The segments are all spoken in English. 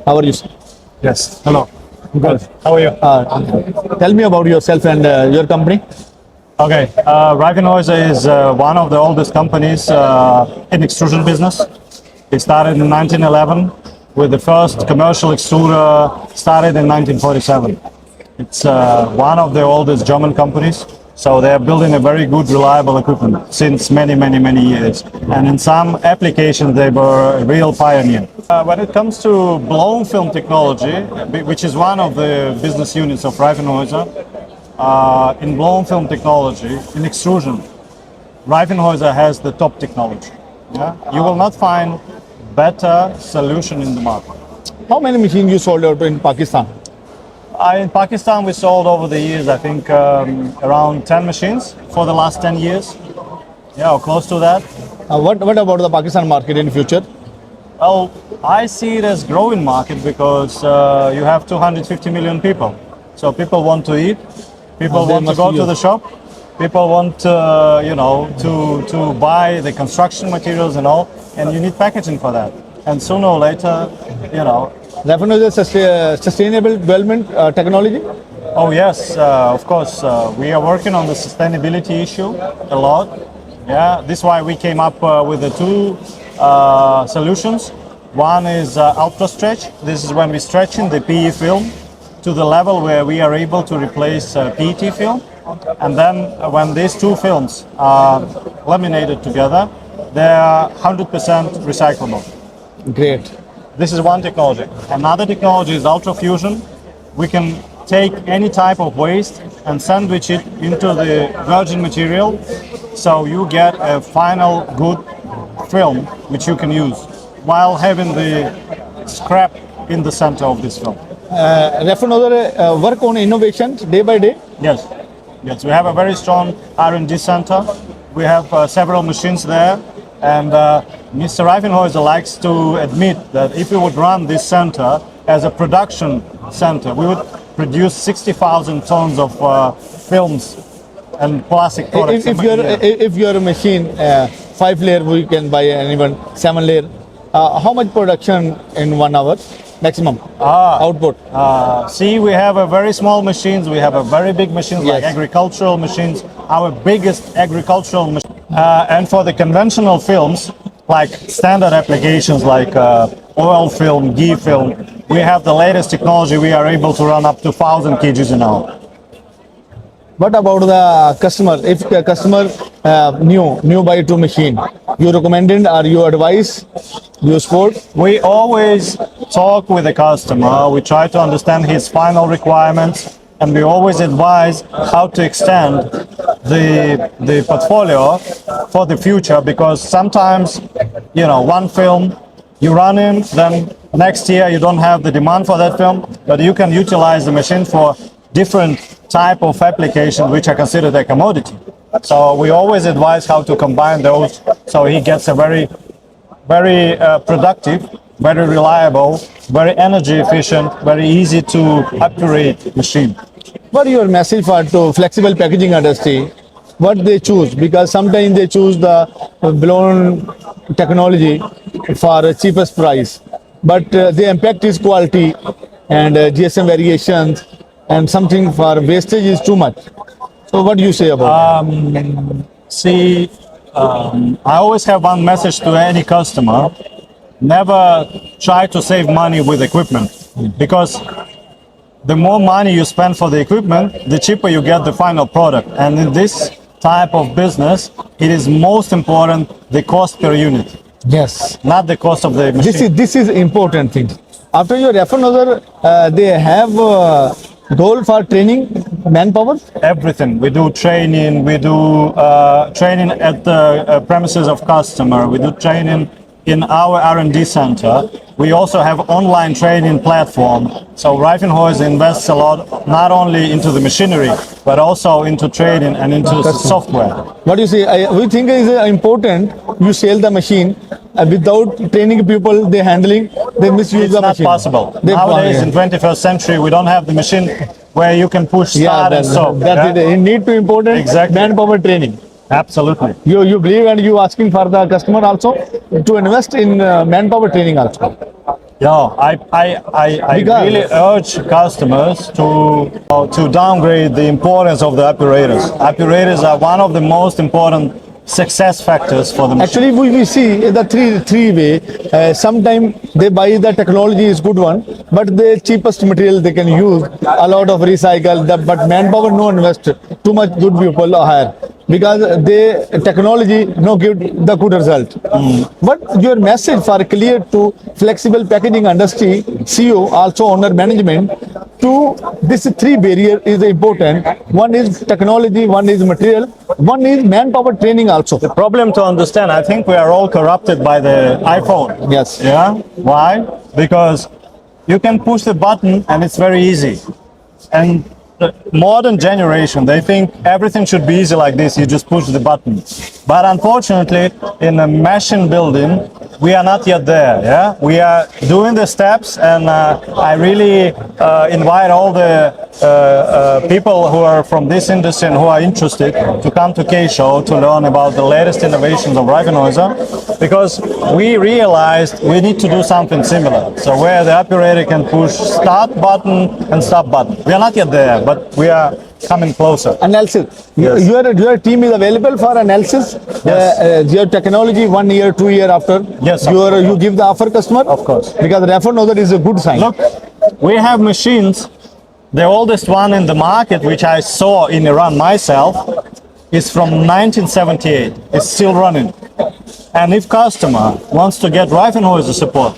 How are you, sir? Yes. Hello. Good. How are you? Tell me about yourself and your company. Okay. Reifenhäuser is one of the oldest companies in extrusion business. It started in 1911 with the first commercial extruder started in 1947. It's one of the oldest German companies. So they are building a very good, reliable equipment since many years. And in some applications, they were a real pioneer. When it comes to blown film technology, which is one of the business units of Reifenhäuser, in blown film technology, in extrusion, Reifenhäuser has the top technology. Yeah? You will not find better solution in the market. How many machines you sold out in Pakistan? In Pakistan, we sold over the years, I think, around 10 machines for the last 10 years. Yeah, or close to that. What about the Pakistan market in future? Well, I see it as growing market because you have 250 million people. So people want to eat, people want to go to the shop, people want to buy the construction materials and all, and you need packaging for that. And sooner or later, Reifenhäuser sustainable development technology? Oh yes, of course. We are working on the sustainability issue a lot. Yeah, this is why we came up with the two solutions. One is ultra stretch. This is when we're stretching the PE film to the level where we are able to replace PET film. And then when these two films are laminated together, they are 100% recyclable. Great. This is one technology. Another technology is ultrafusion. We can take any type of waste and sandwich it into the virgin material, so you get a final good film which you can use while having the scrap in the center of this film. Reifenhäuser work on innovations day by day? Yes. We have a very strong R&D center. We have several machines there. And Mr. Reifenhäuser likes to admit that if we would run this center as a production center, we would produce 60,000 tons of films and plastic products. If your machine 5 layer, we can buy, and even 7 layer, how much production in 1 hour maximum output? See, we have a very small machines. We have a very big machines like agricultural machines. Our biggest agricultural machine. And for the conventional films, like standard applications like oil film, ghee film, we have the latest technology. We are able to run up to 1,000 kgs an hour. What about the customer? If the customer new buy to machine, you recommend it or you advise, you support? We always talk with the customer. We try to understand his final requirements, and we always advise how to extend the portfolio for the future, because sometimes, one film you run in, then next year you don't have the demand for that film, but you can utilize the machine for different type of applications which are considered a commodity. So we always advise how to combine those so he gets a very productive, very reliable, very energy efficient, very easy to operate machine. What is your message for to flexible packaging industry? What they choose? Because sometimes they choose the blown technology for cheapest price, but the impact is quality and GSM variations, and something for wastage is too much. So what do you say about it? I always have one message to any customer: never try to save money with equipment, because the more money you spend for the equipment, the cheaper you get the final product. And in this type of business, it is most important the cost per unit. Yes. Not the cost of the machine. This is important thing. After your Reifenhäuser, they have goal for training manpower? Everything. We do training. We do training at the premises of customer. We do training in our R&D center. We also have online training platform. So Reifenhäuser invests a lot, not only into the machinery, but also into training and into software. What do you say? We think it is important you sell the machine without training people, they handling, they misuse the machine. It's not possible. Nowadays, in 21st century, we don't have the machine where you can push start and stop. You need to important manpower training. Absolutely. You believe, and you asking for the customer also to invest in manpower training also. Yeah, I Because- really urge customers to downgrade the importance of the operators. Operators are one of the most important success factors for the machine. Actually, we see the three way. Sometimes they buy the technology is good one, but the cheapest material they can use. A lot of recycle, but manpower no invest. Too much good people are hire because they technology no give the good result. But your message for clear to flexible packaging industry CEO also owner management to this three barrier is important. One is technology, one is material, one is manpower training also. Problem to understand, I think we are all corrupted by the iPhone. Yes. Yeah? Why? Because you can push the button and it's very easy. And the modern generation, they think everything should be easy like this, you just push the button. But unfortunately, in a machine building, we are not yet there. Yeah, we are doing the steps, and I really invite all the people who are from this industry and who are interested to come to K-Show to learn about the latest innovations of Reifenhäuser, because we realized we need to do something similar. So where the operator can push start button and stop button. We are not yet there, but we are coming closer. Analysis. Yes. Your team is available for analysis. Yes. Your technology 1 year, 2 year after. Yes, of You give the offer customer. Of course. Because Reifenhäuser is a good sign. Look, we have machines. The oldest one in the market, which I saw in Iran myself, is from 1978. It's still running. And if customer wants to get Reifenhäuser support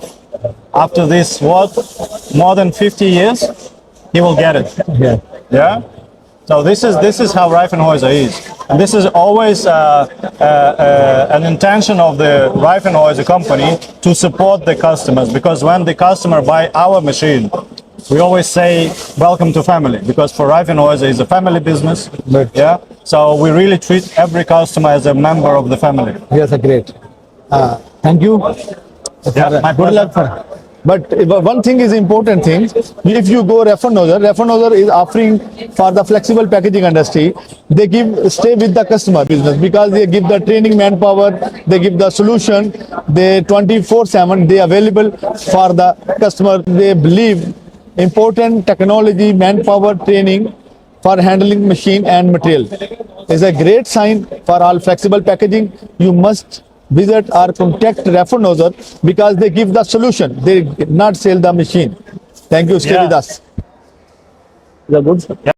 after this, more than 50 years, he will get it. Yeah. Yeah. So this is how Reifenhäuser is, and this is always an intention of the Reifenhäuser company to support the customers, because when the customer buy our machine, we always say welcome to family, because for Reifenhäuser is a family business. Right. Yeah. So we really treat every customer as a member of the family. Yes, great. Thank you. Yeah, my Good luck. But one thing is important thing. If you go Reifenhäuser is offering for the flexible packaging industry. They stay with the customer business because they give the training manpower, they give the solution, they 24/7 they available for the customer. They believe important technology, manpower training for handling machine and material is a great sign for all flexible packaging. You must visit or contact Reifenhäuser because they give the solution. They not sell the machine. Thank you. Stay Yeah. with us. Is that good?